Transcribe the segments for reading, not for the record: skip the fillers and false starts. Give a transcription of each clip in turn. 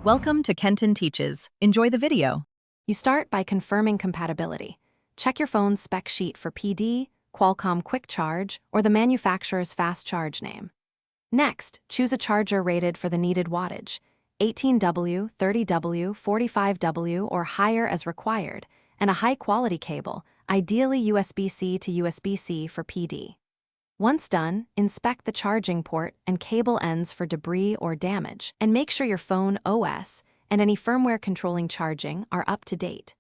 Welcome to Kenton Teaches. Enjoy the video. You start by confirming compatibility. Check your phone's spec sheet for PD, Qualcomm Quick Charge, or the manufacturer's fast charge name. Next, choose a charger rated for the needed wattage, 18W, 30W, 45W, or higher as required, and a high-quality cable, ideally USB-C to USB-C for PD. Once done, inspect the charging port and cable ends for debris or damage, and make sure your phone OS and any firmware controlling charging are up to date.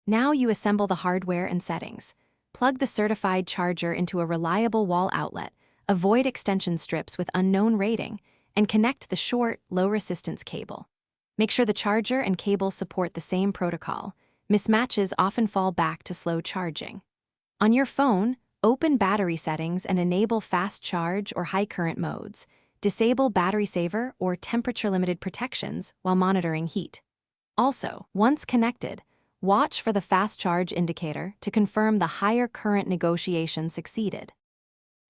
Now you assemble the hardware and settings. Plug the certified charger into a reliable wall outlet, avoid extension strips with unknown rating, and connect the short, low-resistance cable. Make sure the charger and cable support the same protocol. Mismatches often fall back to slow charging. On your phone, open battery settings and enable fast charge or high current modes. Disable battery saver or temperature-limited protections while monitoring heat. Also, once connected, watch for the fast charge indicator to confirm the higher current negotiation succeeded.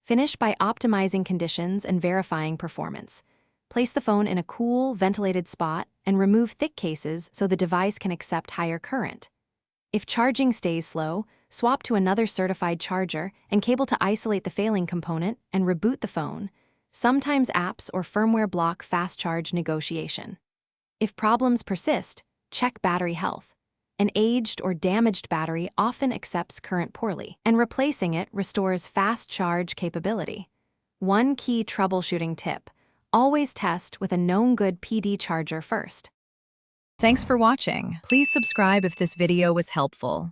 Finish by optimizing conditions and verifying performance. Place the phone in a cool, ventilated spot and remove thick cases so the device can accept higher current. If charging stays slow, swap to another certified charger and cable to isolate the failing component and reboot the phone. Sometimes apps or firmware block fast charge negotiation. If problems persist, check battery health. An aged or damaged battery often accepts current poorly, and replacing it restores fast charge capability. One key troubleshooting tip: always test with a known good PD charger first. Thanks for watching. Please subscribe if this video was helpful.